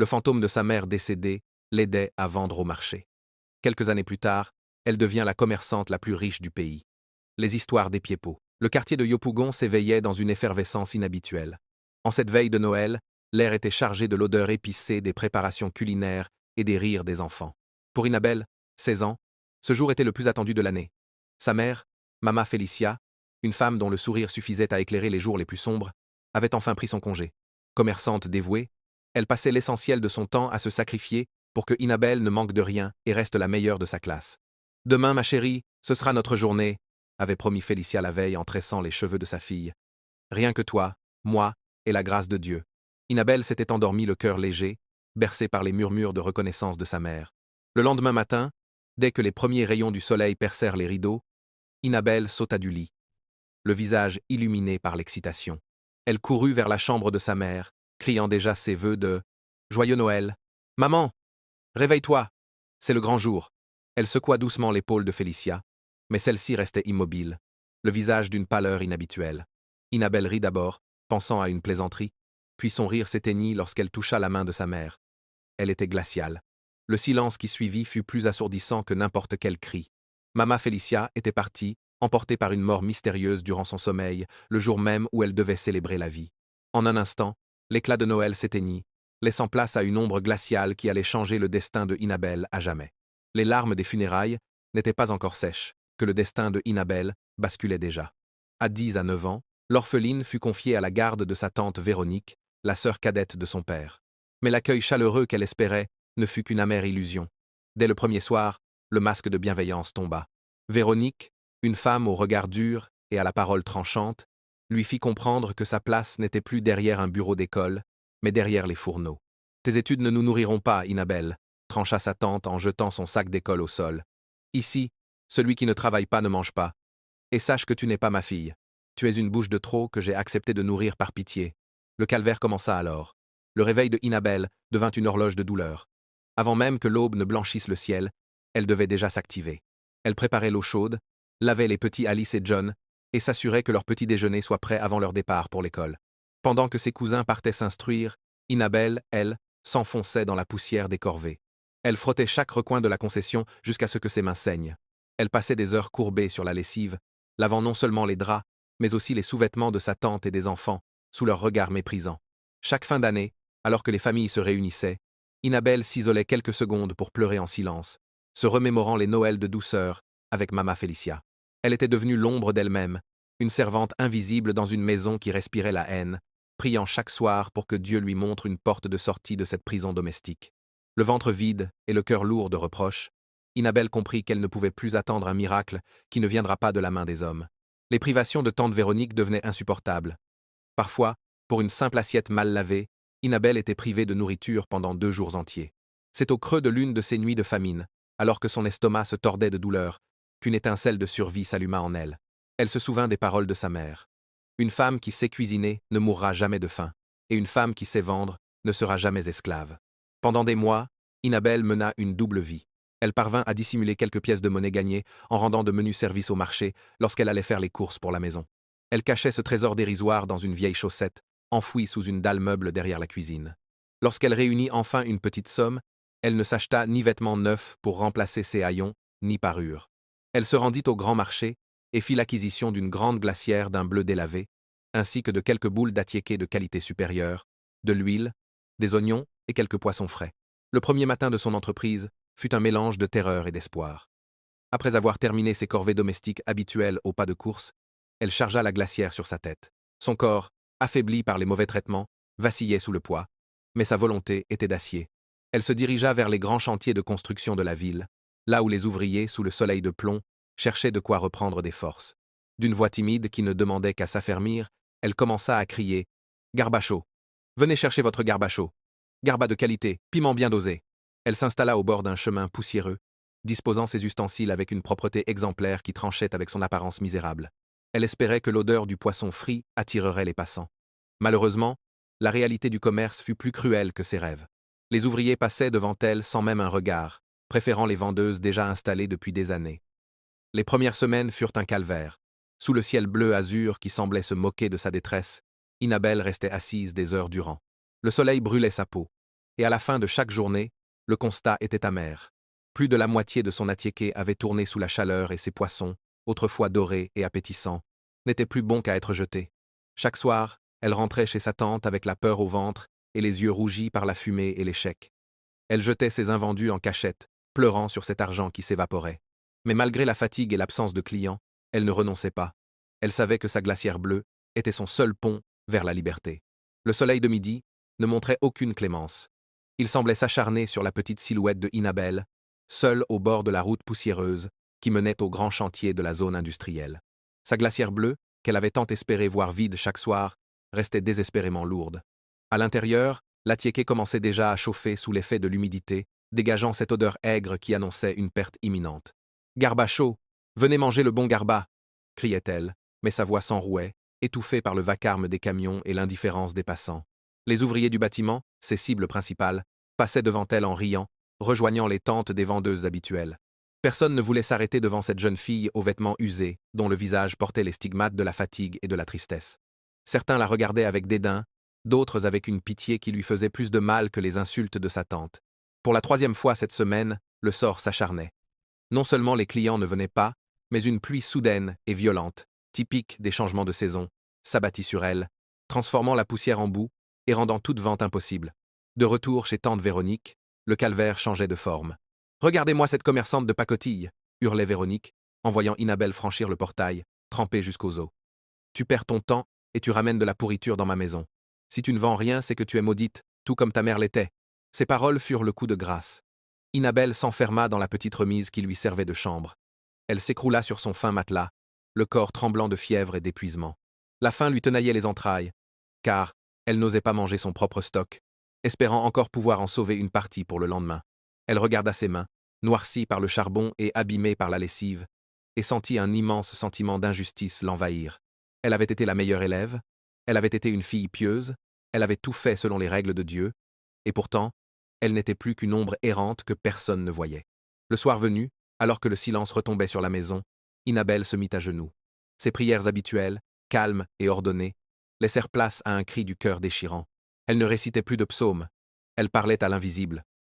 Le fantôme de sa mère décédée l'aidait à vendre au marché. Quelques années plus tard, elle devient la commerçante la plus riche du pays. Les histoires des pieds-pots. Le quartier de Yopougon s'éveillait dans une effervescence inhabituelle. En cette veille de Noël, l'air était chargé de l'odeur épicée des préparations culinaires et des rires des enfants. Pour Inabelle, 16 ans, ce jour était le plus attendu de l'année. Sa mère, Mama Félicia, une femme dont le sourire suffisait à éclairer les jours les plus sombres, avait enfin pris son congé. Commerçante dévouée, elle passait l'essentiel de son temps à se sacrifier pour que Inabelle ne manque de rien et reste la meilleure de sa classe. Demain, ma chérie, ce sera notre journée, avait promis Félicia la veille en tressant les cheveux de sa fille. Rien que toi, moi et la grâce de Dieu. Inabelle s'était endormie le cœur léger, bercée par les murmures de reconnaissance de sa mère. Le lendemain matin, dès que les premiers rayons du soleil percèrent les rideaux, Inabelle sauta du lit, le visage illuminé par l'excitation. Elle courut vers la chambre de sa mère, criant déjà ses vœux de « Joyeux Noël !»« Maman, réveille-toi, c'est le grand jour !» Elle secoua doucement l'épaule de Félicia, mais celle-ci restait immobile, le visage d'une pâleur inhabituelle. Inabelle rit d'abord, pensant à une plaisanterie, puis son rire s'éteignit lorsqu'elle toucha la main de sa mère. Elle était glaciale. Le silence qui suivit fut plus assourdissant que n'importe quel cri. Mama Félicia était partie, emportée par une mort mystérieuse durant son sommeil, le jour même où elle devait célébrer la vie. En un instant, l'éclat de Noël s'éteignit, laissant place à une ombre glaciale qui allait changer le destin de Inabelle à jamais. Les larmes des funérailles n'étaient pas encore sèches, que le destin de Inabelle basculait déjà. À 10 à 9 ans, l'orpheline fut confiée à la garde de sa tante Véronique, la sœur cadette de son père. Mais l'accueil chaleureux qu'elle espérait ne fut qu'une amère illusion. Dès le premier soir, le masque de bienveillance tomba. Véronique, une femme au regard dur et à la parole tranchante, lui fit comprendre que sa place n'était plus derrière un bureau d'école, mais derrière les fourneaux. « Tes études ne nous nourriront pas, Inabelle », trancha sa tante en jetant son sac d'école au sol. « Ici, celui qui ne travaille pas ne mange pas. Et sache que tu n'es pas ma fille. Tu es une bouche de trop que j'ai accepté de nourrir par pitié. » Le calvaire commença alors. Le réveil de Inabelle devint une horloge de douleur. Avant même que l'aube ne blanchisse le ciel, elle devait déjà s'activer. Elle préparait l'eau chaude, lavait les petits Alice et John, et s'assurait que leur petit déjeuner soit prêt avant leur départ pour l'école. Pendant que ses cousins partaient s'instruire, Inabelle, elle, s'enfonçait dans la poussière des corvées. Elle frottait chaque recoin de la concession jusqu'à ce que ses mains saignent. Elle passait des heures courbées sur la lessive, lavant non seulement les draps, mais aussi les sous-vêtements de sa tante et des enfants, sous leurs regards méprisants. Chaque fin d'année, alors que les familles se réunissaient, Inabelle s'isolait quelques secondes pour pleurer en silence, se remémorant les Noëls de douceur avec Mama Félicia. Elle était devenue l'ombre d'elle-même, une servante invisible dans une maison qui respirait la haine, priant chaque soir pour que Dieu lui montre une porte de sortie de cette prison domestique. Le ventre vide et le cœur lourd de reproches, Inabelle comprit qu'elle ne pouvait plus attendre un miracle qui ne viendra pas de la main des hommes. Les privations de tante Véronique devenaient insupportables. Parfois, pour une simple assiette mal lavée, Inabelle était privée de nourriture pendant 2 jours entiers. C'est au creux de l'une de ces nuits de famine, alors que son estomac se tordait de douleur, qu'une étincelle de survie s'alluma en elle. Elle se souvint des paroles de sa mère. Une femme qui sait cuisiner ne mourra jamais de faim, et une femme qui sait vendre ne sera jamais esclave. Pendant des mois, Inabelle mena une double vie. Elle parvint à dissimuler quelques pièces de monnaie gagnées en rendant de menus services au marché lorsqu'elle allait faire les courses pour la maison. Elle cachait ce trésor dérisoire dans une vieille chaussette, enfouie sous une dalle meuble derrière la cuisine. Lorsqu'elle réunit enfin une petite somme, elle ne s'acheta ni vêtements neufs pour remplacer ses haillons, ni parures. Elle se rendit au grand marché et fit l'acquisition d'une grande glacière d'un bleu délavé, ainsi que de quelques boules d'attiéké de qualité supérieure, de l'huile, des oignons et quelques poissons frais. Le premier matin de son entreprise fut un mélange de terreur et d'espoir. Après avoir terminé ses corvées domestiques habituelles au pas de course, elle chargea la glacière sur sa tête. Son corps, affaibli par les mauvais traitements, vacillait sous le poids, mais sa volonté était d'acier. Elle se dirigea vers les grands chantiers de construction de la ville, là où les ouvriers, sous le soleil de plomb, cherchaient de quoi reprendre des forces. D'une voix timide qui ne demandait qu'à s'affermir, elle commença à crier « Garbacho! Venez chercher votre garbacho! Garba de qualité, piment bien dosé !» Elle s'installa au bord d'un chemin poussiéreux, disposant ses ustensiles avec une propreté exemplaire qui tranchait avec son apparence misérable. Elle espérait que l'odeur du poisson frit attirerait les passants. Malheureusement, la réalité du commerce fut plus cruelle que ses rêves. Les ouvriers passaient devant elle sans même un regard, préférant les vendeuses déjà installées depuis des années. Les premières semaines furent un calvaire. Sous le ciel bleu azur qui semblait se moquer de sa détresse, Inabelle restait assise des heures durant. Le soleil brûlait sa peau. Et à la fin de chaque journée, le constat était amer. Plus de la moitié de son attiéké avait tourné sous la chaleur et ses poissons, autrefois dorés et appétissants, n'étaient plus bons qu'à être jetés. Chaque soir, elle rentrait chez sa tante avec la peur au ventre et les yeux rougis par la fumée et l'échec. Elle jetait ses invendus en cachette, pleurant sur cet argent qui s'évaporait. Mais malgré la fatigue et l'absence de clients, elle ne renonçait pas. Elle savait que sa glacière bleue était son seul pont vers la liberté. Le soleil de midi ne montrait aucune clémence. Il semblait s'acharner sur la petite silhouette de Inabel, seule au bord de la route poussiéreuse qui menait au grand chantier de la zone industrielle. Sa glacière bleue, qu'elle avait tant espéré voir vide chaque soir, restait désespérément lourde. À l'intérieur, l'attiéké commençait déjà à chauffer sous l'effet de l'humidité, dégageant cette odeur aigre qui annonçait une perte imminente. « Garba chaud! Venez manger le bon garba !» criait-elle, mais sa voix s'enrouait, étouffée par le vacarme des camions et l'indifférence des passants. Les ouvriers du bâtiment, ses cibles principales, passaient devant elle en riant, rejoignant les tentes des vendeuses habituelles. Personne ne voulait s'arrêter devant cette jeune fille aux vêtements usés, dont le visage portait les stigmates de la fatigue et de la tristesse. Certains la regardaient avec dédain, d'autres avec une pitié qui lui faisait plus de mal que les insultes de sa tante. Pour la 3e fois cette semaine, le sort s'acharnait. Non seulement les clients ne venaient pas, mais une pluie soudaine et violente, typique des changements de saison, s'abattit sur elle, transformant la poussière en boue et rendant toute vente impossible. De retour chez tante Véronique, le calvaire changeait de forme. « Regardez-moi cette commerçante de pacotille !» hurlait Véronique, en voyant Inabel franchir le portail, trempée jusqu'aux os. « Tu perds ton temps et tu ramènes de la pourriture dans ma maison. Si tu ne vends rien, c'est que tu es maudite, tout comme ta mère l'était. » Ces paroles furent le coup de grâce. Inabel s'enferma dans la petite remise qui lui servait de chambre. Elle s'écroula sur son fin matelas, le corps tremblant de fièvre et d'épuisement. La faim lui tenaillait les entrailles, car elle n'osait pas manger son propre stock, espérant encore pouvoir en sauver une partie pour le lendemain. Elle regarda ses mains, noircies par le charbon et abîmées par la lessive, et sentit un immense sentiment d'injustice l'envahir. Elle avait été la meilleure élève, elle avait été une fille pieuse, elle avait tout fait selon les règles de Dieu, et pourtant, elle n'était plus qu'une ombre errante que personne ne voyait. Le soir venu, alors que le silence retombait sur la maison, Inabel se mit à genoux. Ses prières habituelles, calmes et ordonnées, laissèrent place à un cri du cœur déchirant. Elle ne récitait plus de psaumes, elle parlait à l'invisible,